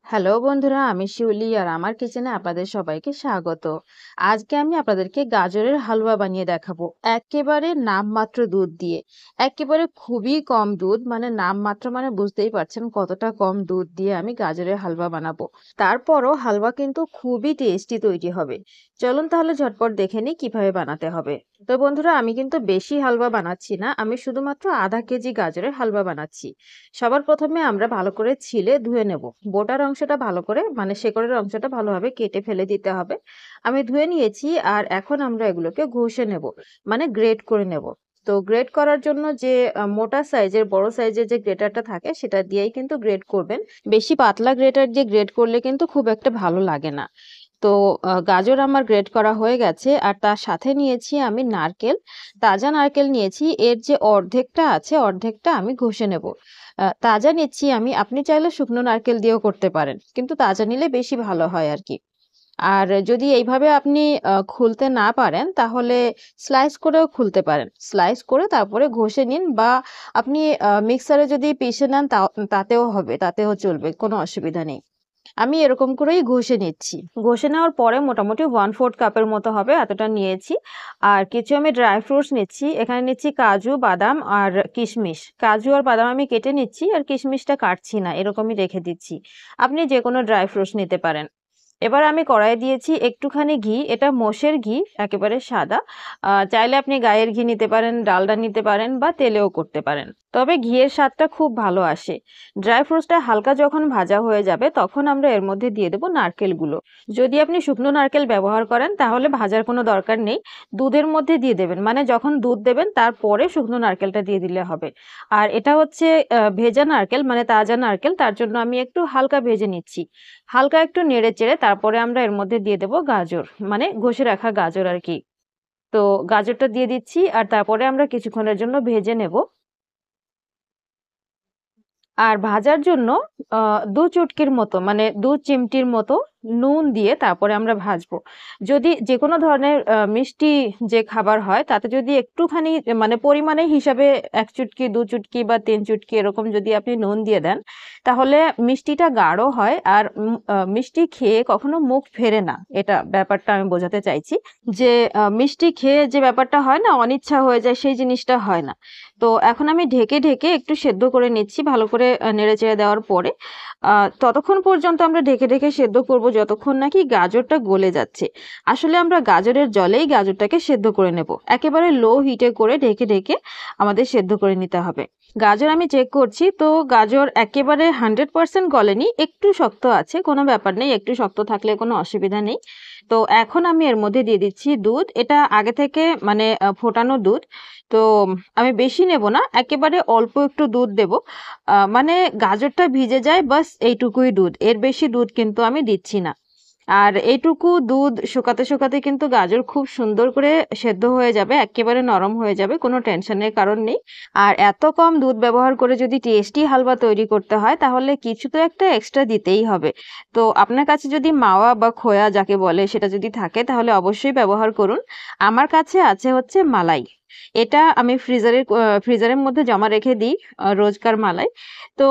Hello বন্ধুরা, আমি শিউলি আর আমার কিচেনে আপনাদের সবাইকে স্বাগত। আজকে আমি আপনাদেরকে গাজরের হালুয়া বানিয়ে দেখাবো একেবারে নামমাত্র দুধ দিয়ে। একেবারে খুবই কম দুধ, মানে নামমাত্র, মানে বুঝতেই পারছেন কতটা কম দুধ দিয়ে আমি গাজরের হালুয়া বানাবো। তারপরও হালুয়া কিন্তু খুবই টেস্টি তৈরি হবে। চলুন তাহলে ঝটপট দেখে নিই কিভাবে বানাতে হবে। তো বন্ধুরা, আমি কিন্তু বেশি হালুয়া বানাচ্ছি না, আমি শুধুমাত্র আধা কেজি গাজরের হালুয়া বানাচ্ছি। সবার প্রথমে আমরা ভালো করে ছিলে ধুয়ে নেব। বোটার অংশটা ভালো করে, মানে শেকড়ের অংশটা ভালোভাবে কেটে ফেলে দিতে হবে। আমি ধুয়ে নিয়েছি, আর এখন আমরা এগুলোকে ঘষে নেব, মানে গ্রেট করে নেব। তো গ্রেট করার জন্য যে মোটা সাইজের, বড় সাইজের যে গ্রেটারটা থাকে সেটা দিয়েই কিন্তু গ্রেট করবেন। বেশি পাতলা গ্রেটার দিয়ে গ্রেট করলে কিন্তু খুব একটা ভালো লাগে না। তো গাজর আমার গ্রেট করা হয়ে গেছে, আর তার সাথে নিয়েছি আমি নারকেল। তাজা নারকেল নিয়েছি, এর যে অর্ধেকটা আছে অর্ধেকটা আমি ঘষে নেব। তাজা নিচ্ছি আমি, আপনি চাইলে শুকনো নারকেল দিয়েও করতে পারেন, কিন্তু তাজা নিলে বেশি ভালো হয় আর কি। আর যদি এইভাবে আপনি খুলতে না পারেন তাহলে স্লাইস করেও খুলতে পারেন। স্লাইস করে তারপরে ঘষে নিন, বা আপনি মিক্সারে যদি পিষে নেন তাতেও হবে, তাতেও চলবে, কোনো অসুবিধা নেই। আমি এরকম করেই ঘষে নিচ্ছি। ঘষে নেওয়ার পরে মোটামুটি 1/4 কাপের মতো হবে, এতটা নিয়েছি। আর কিছু আমি ড্রাই ফ্রুটস নিচ্ছি। এখানে নিচ্ছি কাজু, বাদাম আর কিশমিশ। কাজু আর বাদাম আমি কেটে নিচ্ছি, আর কিশমিশটা কাটছি না, এরকমই রেখে দিচ্ছি। আপনি যে কোনো ড্রাই ফ্রুটস নিতে পারেন। এবার আমি কড়াইয়ে দিয়েছি একটুখানি ঘি, এটা মোষের ঘি, একেবারে সাদা। চাইলে আপনি গাইয়ের ঘি নিতে পারেন, ডালডা নিতে পারেন, বা তেলেও করতে পারেন। তবে ঘিয়ের স্বাদটা খুব ভালো আসে। ড্রাই ফ্রুটসটা হালকা যখন ভাজা হয়ে যাবে তখন আমরা এর মধ্যে দিয়ে দেবো নারকেলগুলো। যদি আপনি শুকনো নারকেল ব্যবহার করেন তাহলে ভাজার কোনো দরকার নেই, দুধের মধ্যে দিয়ে দেবেন, মানে যখন দুধ দেবেন তারপরে শুকনো নারকেলটা দিয়ে দিলে হবে। আর এটা হচ্ছে ভেজা নারকেল, মানে তাজা নারকেল, তার জন্য আমি একটু হালকা ভেজে নিচ্ছি। হালকা একটু নেড়ে চেড়ে তারপরে আমরা এর মধ্যে দিয়ে দেবো গাজর, মানে ঘষে রাখা গাজর আর কি। তো গাজরটা দিয়ে দিচ্ছি, আর তারপরে আমরা কিছুক্ষণের জন্য ভেজে নেব। আর ভাজার জন্য ২ চুটকির মতো, মানে ২ চিমটির মতো নুন দিয়ে তারপরে আমরা ভাজবো। যদি যেকোনো ধরনের মিষ্টি যে খাবার হয় তাতে যদি একটুখানি, মানে পরিমাণের হিসাবে ১ চুটকি, ২ চুটকি বা ৩ চুটকি এরকম যদি আপনি নুন দিয়ে দেন, তাহলে মিষ্টিটা গাঢ় হয়, আর মিষ্টি খেয়ে কখনো মুখ ফেরে না। এটা ব্যাপারটা আমি বোঝাতে চাইছি। যে মিষ্টি খেয়ে যে ব্যাপারটা হয় না, অনিচ্ছা হয়ে যায়, সেই জিনিসটা হয় না। তো এখন আমি ঢেকে ঢেকে একটু সেদ্ধ করে নিচ্ছি, ভালো করে নেড়েচেড়ে দেওয়ার পরে। ততক্ষণ পর্যন্ত আমরা ঢেকে ঢেকে সেদ্ধ করব যতক্ষণ নাকি গাজরটা গলে যাচ্ছে। আসলে আমরা গাজরের জলেই গাজরটাকে সেদ্ধ করে নেব। একেবারে লো হিটে করে ঢেকে ঢেকে আমাদের সেদ্ধ করে নিতে হবে। গাজর আমি চেক করছি, তো গাজর একেবারে 100% গলেনি, একটু শক্ত আছে, কোনো ব্যাপার নেই, একটু শক্ত থাকলে কোনো অসুবিধা নেই। তো এখন আমি এর মধ্যে দিয়ে দিচ্ছি দুধ। এটা আগে থেকে মানে ফোটানো দুধ। তো আমি বেশি নেব না, একেবারে অল্প একটু দুধ দেব। মানে গাজরটা ভিজে যায় বাস, এইটুকুই দুধ, এর বেশি দুধ কিন্তু আমি দিচ্ছি না। আর এইটুকু দুধ শুকাতে শুকাতে কিন্তু গাজর খুব সুন্দর করে সেদ্ধ হয়ে যাবে, একেবারে নরম হয়ে যাবে, কোনো টেনশনের কারণ নেই। আর এত কম দুধ ব্যবহার করে যদি টেস্টি হালুয়া তৈরি করতে হয় তাহলে কিছু তো একটা এক্সট্রা দিতেই হবে। তো আপনার কাছে যদি মাওয়া বা খোয়া যাকে বলে সেটা যদি থাকে তাহলে অবশ্যই ব্যবহার করুন। আমার কাছে আছে হচ্ছে মালাই। এটা আমি ফ্রিজারের মধ্যে জমা রেখে দিই, রোজকার মালাই। তো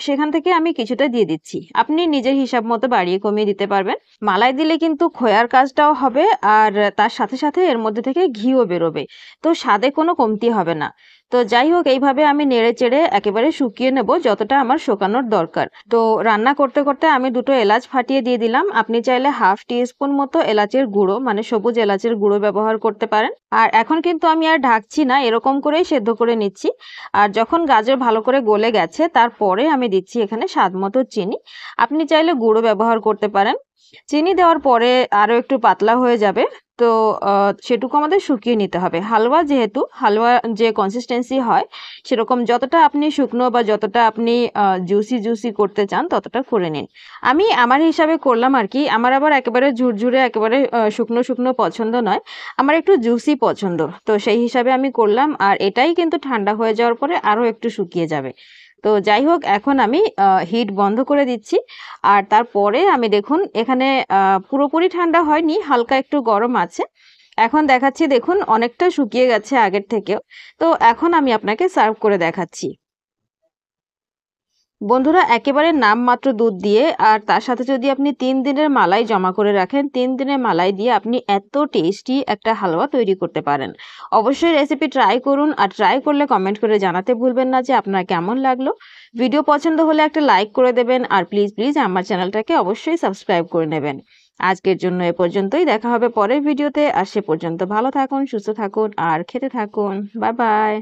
সেখান থেকে আমি কিছুটা দিয়ে দিচ্ছি। আপনি নিজের হিসাব মতো বাড়িয়ে কমিয়ে দিতে পারবেন। মালাই দিলে কিন্তু খোয়ার কাজটাও হবে, আর তার সাথে সাথে এর মধ্যে থেকে ঘিও বেরোবে। তো স্বাদে কোনো কমতি হবে না। তো যাই হোক, এইভাবে আমি নেড়ে চেড়ে একেবারে শুকিয়ে নেব যতটা আমার শুকানোর দরকার। তো রান্না করতে করতে আমি 2টো এলাচ ফাটিয়ে দিয়ে দিলাম। আপনি চাইলে 1/2 টিস্পুন মতো এলাচের গুঁড়ো, মানে সবুজ এলাচের গুঁড়ো ব্যবহার করতে পারেন। আর এখন কিন্তু আমি আর ঢাকছি না, এরকম করেই সেদ্ধ করে নিচ্ছি। আর যখন গাজর ভালো করে গলে গেছে তারপরে আমি দিচ্ছি এখানে স্বাদ মতো চিনি। আপনি চাইলে গুঁড়ো ব্যবহার করতে পারেন। চিনি দেওয়ার পরে আরো একটু পাতলা হয়ে যাবে। তো সেটুকু আমাদের শুকিয়ে নিতে হবে। হালুয়া যেহেতু, হালুয়া যে কনসিস্টেন্সি হয় সেরকম যতটা আপনি শুকনো বা যতটা আপনি জুসি জুসি করতে চান ততটা করে নিন। আমি আমার হিসাবে করলাম আর কি। আমার আবার একেবারে ঝুরঝুরে, একেবারে শুকনো শুকনো পছন্দ নয়, আমার একটু জুসি পছন্দ। তো সেই হিসাবে আমি করলাম, আর এটাই কিন্তু ঠান্ডা হয়ে যাওয়ার পরে আরো একটু শুকিয়ে যাবে। তো যাই হোক, এখন আমি হিট বন্ধ করে দিচ্ছি। আর তারপরে আমি দেখুন এখানে পুরোপুরি ঠান্ডা হয়নি, হালকা একটু গরম আছে। এখন দেখাচ্ছি, দেখুন অনেকটা শুকিয়ে গেছে আগের থেকেও। তো এখন আমি আপনাকে সার্ভ করে দেখাচ্ছি। বন্ধুরা একেবারে নামমাত্র দুধ দিয়ে আর তার সাথে যদি আপনি 3 দিনের মালাই জমা করে রাখেন, 3 দিনের মালাই দিয়ে আপনি এত টেস্টি একটা হালুয়া তৈরি করতে পারেন। অবশ্যই রেসিপি ট্রাই করুন আর ট্রাই করলে কমেন্ট করে জানাতে ভুলবেন না যে আপনার কেমন লাগলো। ভিডিও পছন্দ হলে একটা লাইক করে দেবেন আর প্লিজ আমার চ্যানেলটাকে অবশ্যই সাবস্ক্রাইব করে নেবেন। আজকের জন্য এ পর্যন্তই, দেখা হবে পরের ভিডিওতে। আর সে পর্যন্ত ভালো থাকুন, সুস্থ থাকুন আর খেতে থাকুন। Bye bye.